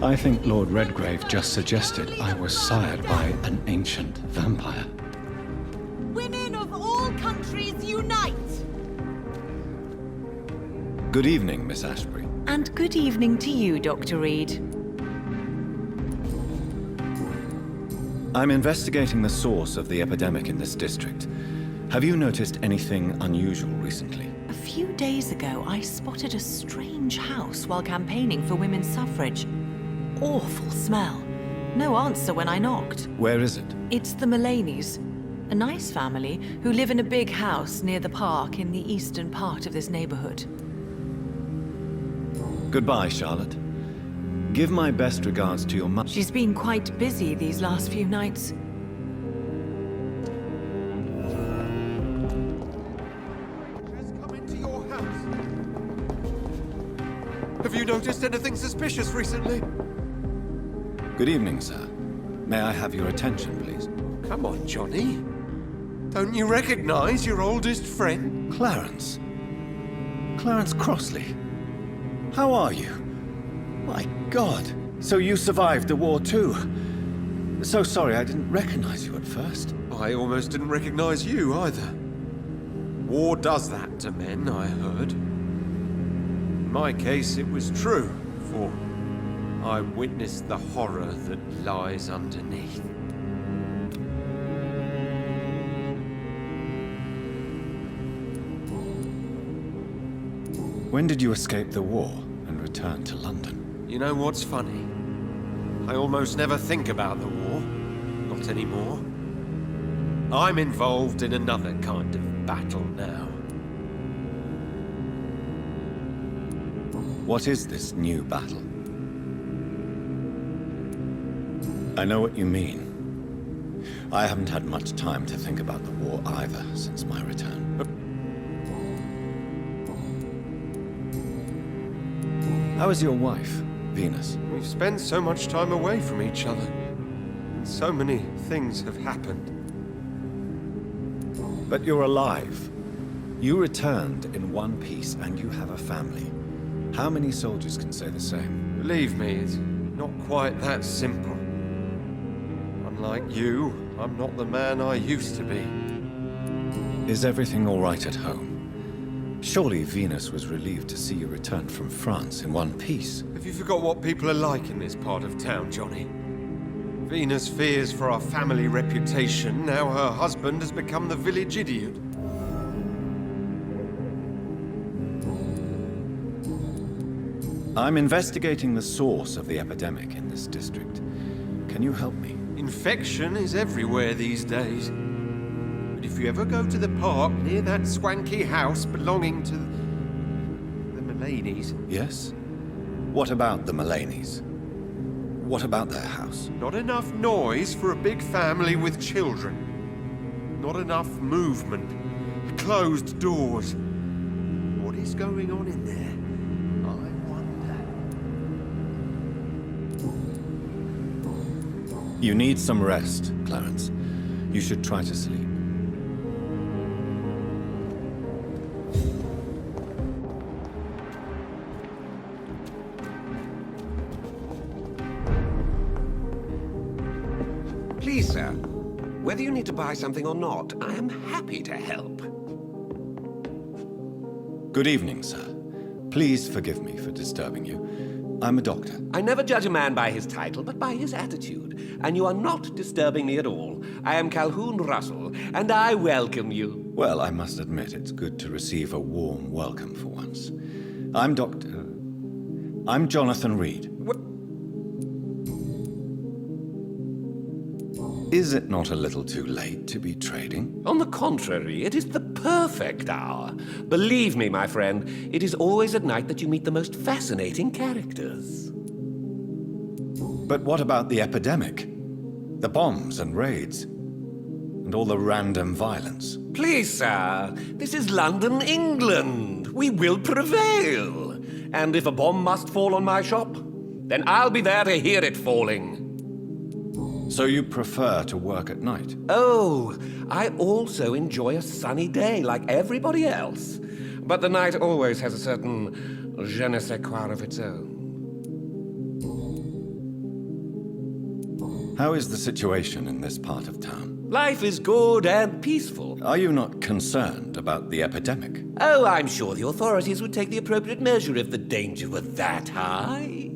I think Lord Redgrave just suggested I was sired by an ancient vampire. Women of all countries unite! Good evening, Miss Ashbury. And good evening to you, Dr. Reid. I'm investigating the source of the epidemic in this district. Have you noticed anything unusual recently? A few days ago, I spotted a strange house while campaigning for women's suffrage. Awful smell. No answer when I knocked. Where is it? It's the Mullaneys, a nice family who live in a big house near the park in the eastern part of this neighborhood. Goodbye, Charlotte. Give my best regards to your mother. She's been quite busy these last few nights. Have you noticed anything suspicious recently? Good evening, sir. May I have your attention, please? Come on, Johnny. Don't you recognize your oldest friend? Clarence. Clarence Crossley. How are you? My God. So you survived the war too. So sorry I didn't recognize you at first. I almost didn't recognize you either. War does that to men, I heard. In my case, it was true, for I witnessed the horror that lies underneath. When did you escape the war and return to London? You know what's funny? I almost never think about the war. Not anymore. I'm involved in another kind of battle now. What is this new battle? I know what you mean. I haven't had much time to think about the war either since my return. How is your wife, Venus? We've spent so much time away from each other. And so many things have happened. But you're alive. You returned in one piece and you have a family. How many soldiers can say the same? Believe me, it's not quite that simple. Unlike you, I'm not the man I used to be. Is everything all right at home? Surely Venus was relieved to see you return from France in one piece. Have you forgot what people are like in this part of town, Johnny? Venus fears for our family reputation. Now her husband has become the village idiot. I'm investigating the source of the epidemic in this district. Can you help me? Infection is everywhere these days. But if you ever go to the park near that swanky house belonging to the Mullaneys... Yes? What about the Mullaneys? What about their house? Not enough noise for a big family with children. Not enough movement. Closed doors. What is going on in there? You need some rest, Clarence. You should try to sleep. Please, sir. Whether you need to buy something or not, I am happy to help. Good evening, sir. Please forgive me for disturbing you. I'm a doctor. I never judge a man by his title, but by his attitude. And you are not disturbing me at all. I am Calhoun Russell, and I welcome you. Well, I must admit it's good to receive a warm welcome for once. I'm Jonathan Reid. Is it not a little too late to be trading? On the contrary, it is the perfect hour. Believe me, my friend, it is always at night that you meet the most fascinating characters. But what about the epidemic? The bombs and raids? And all the random violence? Please, sir, this is London, England. We will prevail. And if a bomb must fall on my shop, then I'll be there to hear it falling. So you prefer to work at night? Oh, I also enjoy a sunny day like everybody else. But the night always has a certain je ne sais quoi of its own. How is the situation in this part of town? Life is good and peaceful. Are you not concerned about the epidemic? Oh, I'm sure the authorities would take the appropriate measure if the danger were that high.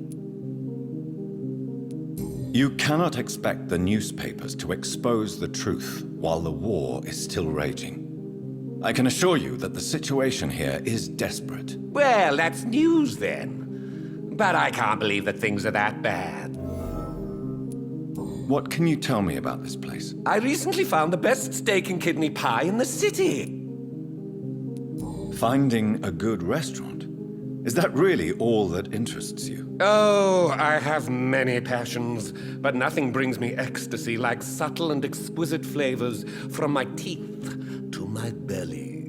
You cannot expect the newspapers to expose the truth while the war is still raging. I can assure you that the situation here is desperate. Well, that's news then. But I can't believe that things are that bad. What can you tell me about this place? I recently found the best steak and kidney pie in the city. Finding a good restaurant? Is that really all that interests you? Oh, I have many passions, but nothing brings me ecstasy like subtle and exquisite flavors from my teeth to my belly.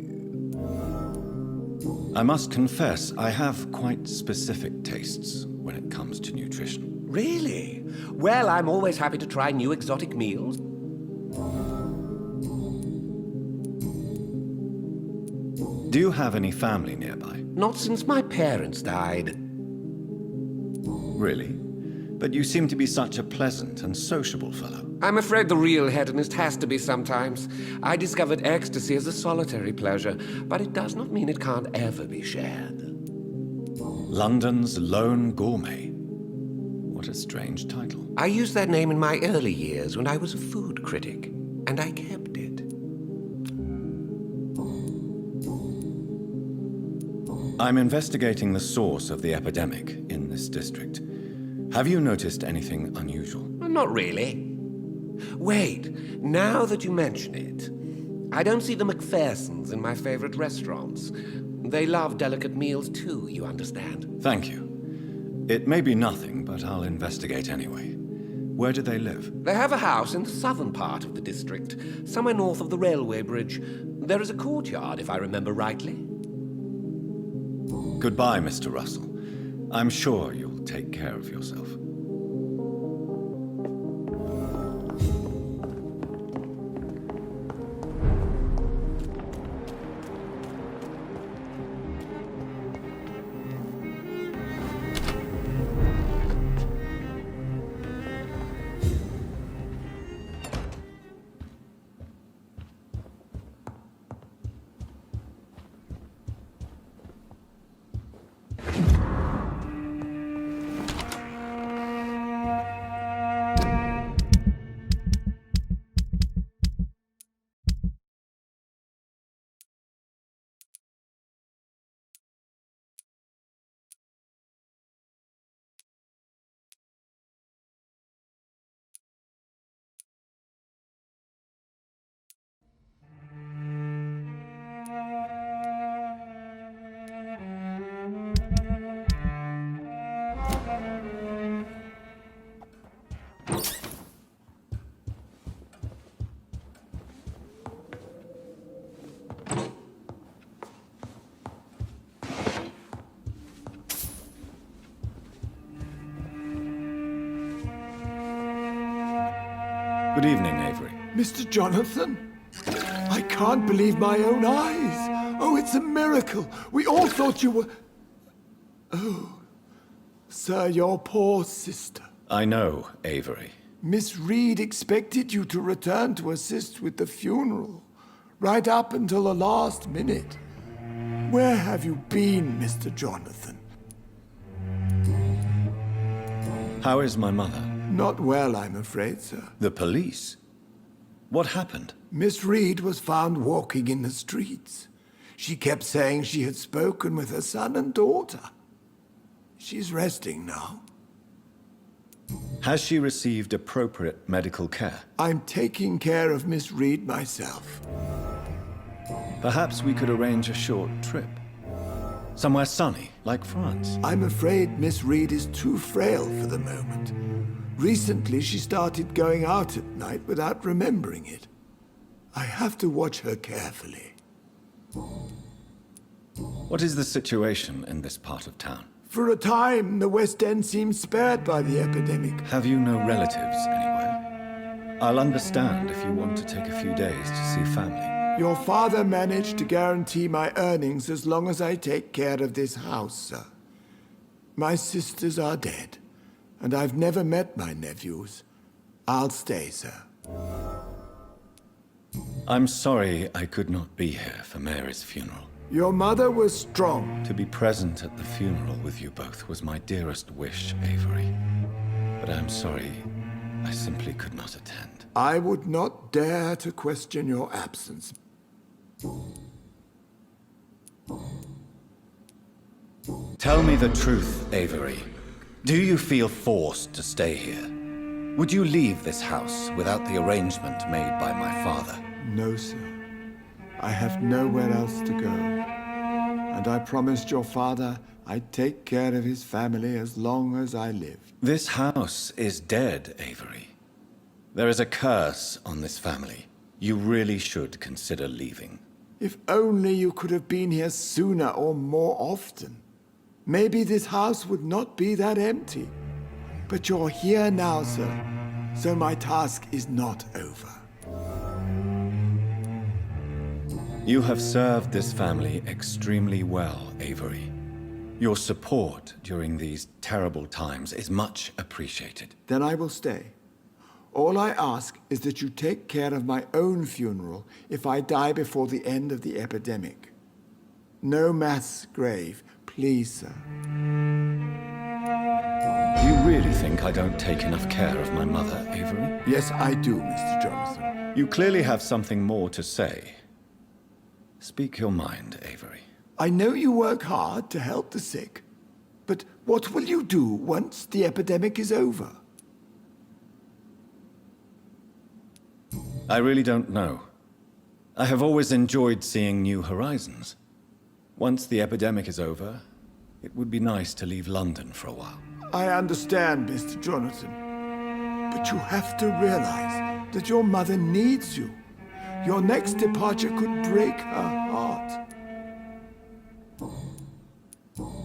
I must confess, I have quite specific tastes when it comes to nutrition. Really? Well, I'm always happy to try new exotic meals. Do you have any family nearby? Not since my parents died. Really? But you seem to be such a pleasant and sociable fellow. I'm afraid the real hedonist has to be sometimes. I discovered ecstasy as a solitary pleasure, but it does not mean it can't ever be shared. London's Lone Gourmet. What a strange title. I used that name in my early years when I was a food critic, and I kept it. I'm investigating the source of the epidemic in this district. Have you noticed anything unusual? Not really. Wait, now that you mention it, I don't see the McPhersons in my favorite restaurants. They love delicate meals too, you understand. Thank you. It may be nothing, but I'll investigate anyway. Where do they live? They have a house in the southern part of the district, somewhere north of the railway bridge. There is a courtyard, if I remember rightly. Goodbye, Mr. Russell. I'm sure you'll take care of yourself. Good evening, Avery. Mr. Jonathan? I can't believe my own eyes. Oh, it's a miracle. We all thought you were... Oh, sir, your poor sister. I know, Avery. Miss Reid expected you to return to assist with the funeral, right up until the last minute. Where have you been, Mr. Jonathan? How is my mother? Not well, I'm afraid, sir. The police? What happened? Miss Reid was found walking in the streets. She kept saying she had spoken with her son and daughter. She's resting now. Has she received appropriate medical care? I'm taking care of Miss Reid myself. Perhaps we could arrange a short trip. Somewhere sunny, like France. I'm afraid Miss Reid is too frail for the moment. Recently, she started going out at night without remembering it. I have to watch her carefully. What is the situation in this part of town? For a time, the West End seemed spared by the epidemic. Have you no relatives anywhere? I'll understand if you want to take a few days to see family. Your father managed to guarantee my earnings as long as I take care of this house, sir. My sisters are dead, and I've never met my nephews. I'll stay, sir. I'm sorry I could not be here for Mary's funeral. Your mother was strong. To be present at the funeral with you both was my dearest wish, Avery. But I'm sorry, I simply could not attend. I would not dare to question your absence. Tell me the truth, Avery. Do you feel forced to stay here? Would you leave this house without the arrangement made by my father? No, sir. I have nowhere else to go. And I promised your father I'd take care of his family as long as I lived. This house is dead, Avery. There is a curse on this family. You really should consider leaving. If only you could have been here sooner or more often. Maybe this house would not be that empty. But you're here now, sir. So my task is not over. You have served this family extremely well, Avery. Your support during these terrible times is much appreciated. Then I will stay. All I ask is that you take care of my own funeral if I die before the end of the epidemic. No mass grave, please, sir. You really think I don't take enough care of my mother, Avery? Yes, I do, Mr. Jonathan. You clearly have something more to say. Speak your mind, Avery. I know you work hard to help the sick, but what will you do once the epidemic is over? I really don't know. I have always enjoyed seeing new horizons. Once the epidemic is over, it would be nice to leave London for a while. I understand, Mr. Jonathan, but you have to realize that your mother needs you. Your next departure could break her heart.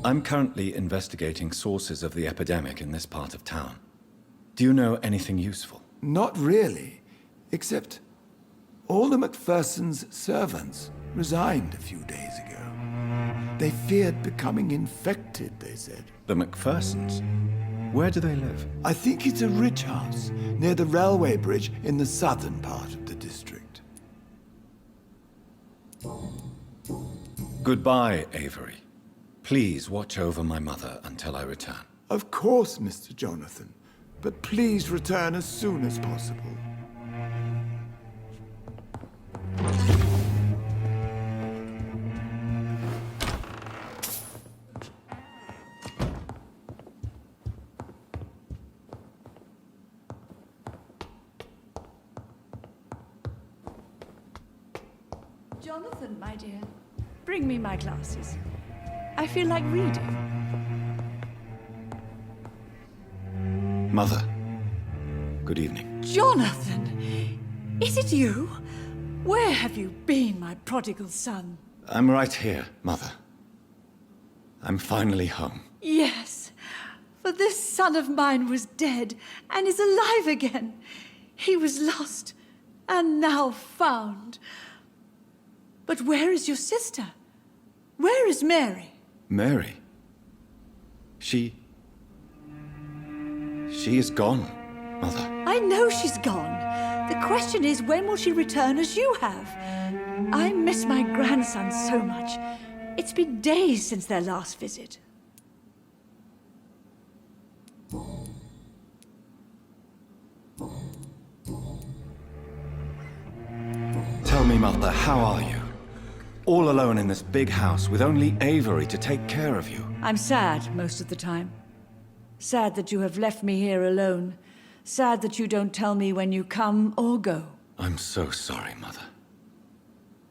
I'm currently investigating sources of the epidemic in this part of town. Do you know anything useful? Not really, except all the Macphersons' servants resigned a few days ago. They feared becoming infected, they said. The Macphersons? Where do they live? I think it's a rich house near the railway bridge in the southern part of the district. Goodbye, Avery. Please watch over my mother until I return. Of course, Mr. Jonathan, but please return as soon as possible. Jonathan, my dear, bring me my glasses. I feel like reading. Mother, good evening. Jonathan! Is it you? Where have you been, my prodigal son? I'm right here, Mother. I'm finally home. Yes, for this son of mine was dead and is alive again. He was lost and now found. But where is your sister? Where is Mary? Mary? She is gone, Mother. I know she's gone. The question is, when will she return as you have? I miss my grandson so much. It's been days since their last visit. Tell me, Mother, how are you? All alone in this big house with only Avery to take care of you. I'm sad most of the time. Sad that you have left me here alone. Sad that you don't tell me when you come or go. I'm so sorry, Mother.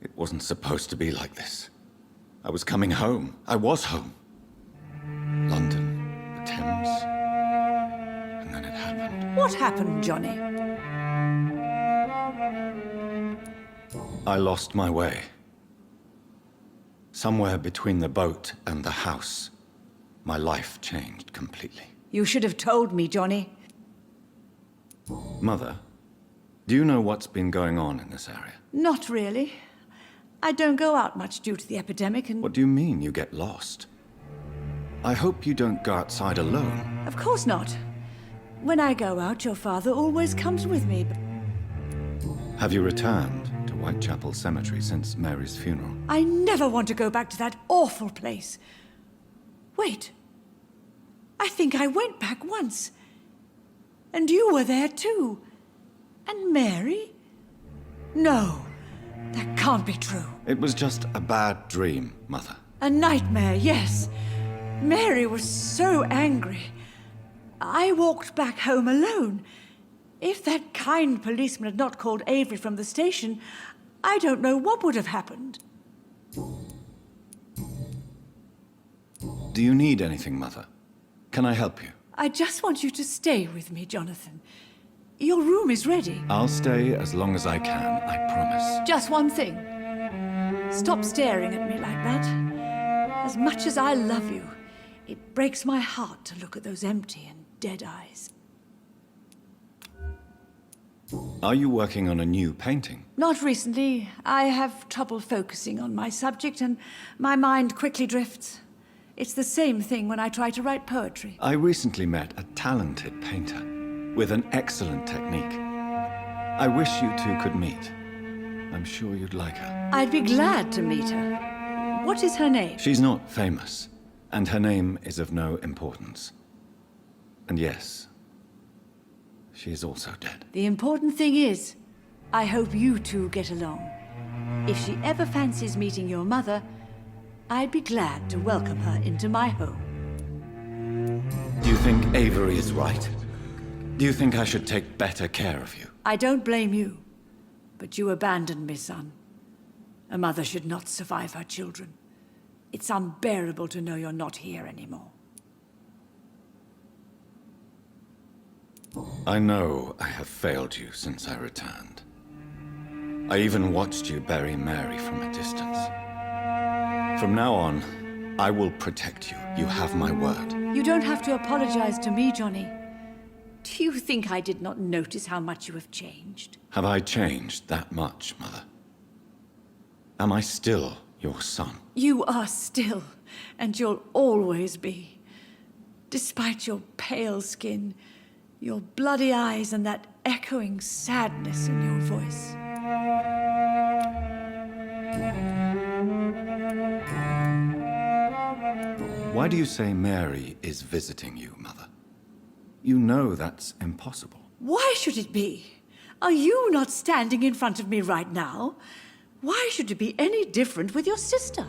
It wasn't supposed to be like this. I was coming home. I was home. London, the Thames, and then it happened. What happened, Johnny? I lost my way. Somewhere between the boat and the house, my life changed completely. You should have told me, Johnny. Mother, do you know what's been going on in this area? Not really. I don't go out much due to the epidemic and... What do you mean you get lost? I hope you don't go outside alone. Of course not. When I go out, your father always comes with me. Have you returned to Whitechapel Cemetery since Mary's funeral? I never want to go back to that awful place. Wait. I think I went back once. And you were there too. And Mary? No, that can't be true. It was just a bad dream, Mother. A nightmare, yes. Mary was so angry. I walked back home alone. If that kind policeman had not called Avery from the station, I don't know what would have happened. Do you need anything, Mother? Can I help you? I just want you to stay with me, Jonathan. Your room is ready. I'll stay as long as I can, I promise. Just one thing. Stop staring at me like that. As much as I love you, it breaks my heart to look at those empty and dead eyes. Are you working on a new painting? Not recently. I have trouble focusing on my subject and my mind quickly drifts. It's the same thing when I try to write poetry. I recently met a talented painter with an excellent technique. I wish you two could meet. I'm sure you'd like her. I'd be glad to meet her. What is her name? She's not famous, and her name is of no importance. And yes, she is also dead. The important thing is, I hope you two get along. If she ever fancies meeting your mother, I'd be glad to welcome her into my home. Do you think Avery is right? Do you think I should take better care of you? I don't blame you, but you abandoned me, son. A mother should not survive her children. It's unbearable to know you're not here anymore. I know I have failed you since I returned. I even watched you bury Mary from a distance. From now on, I will protect you. You have my word. You don't have to apologize to me, Johnny. Do you think I did not notice how much you have changed? Have I changed that much, Mother? Am I still your son? You are still, and you'll always be. Despite your pale skin, your bloody eyes, and that echoing sadness in your voice. Why do you say Mary is visiting you, Mother? You know that's impossible. Why should it be? Are you not standing in front of me right now? Why should it be any different with your sister?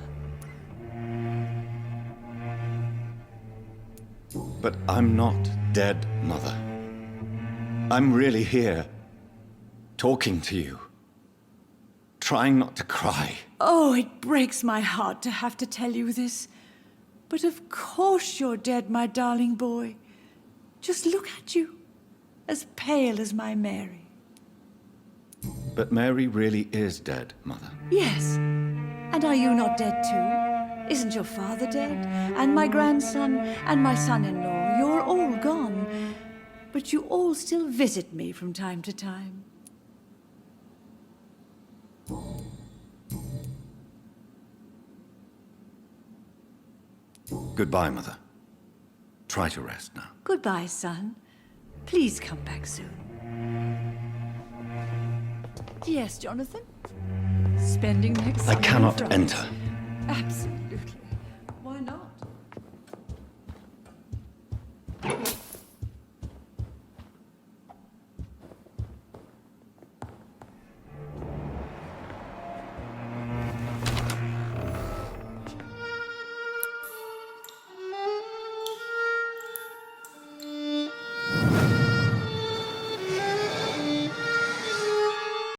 But I'm not dead, Mother. I'm really here, talking to you, trying not to cry. Oh, it breaks my heart to have to tell you this. But of course you're dead, my darling boy. Just look at you, as pale as my Mary. But Mary really is dead, Mother. Yes. And are you not dead too? Isn't your father dead? And my grandson, and my son-in-law, you're all gone. But you all still visit me from time to time. Goodbye, Mother. Try to rest now. Goodbye, son. Please come back soon. Yes, Jonathan? Spending next I summer in cannot France. enter. Absolutely.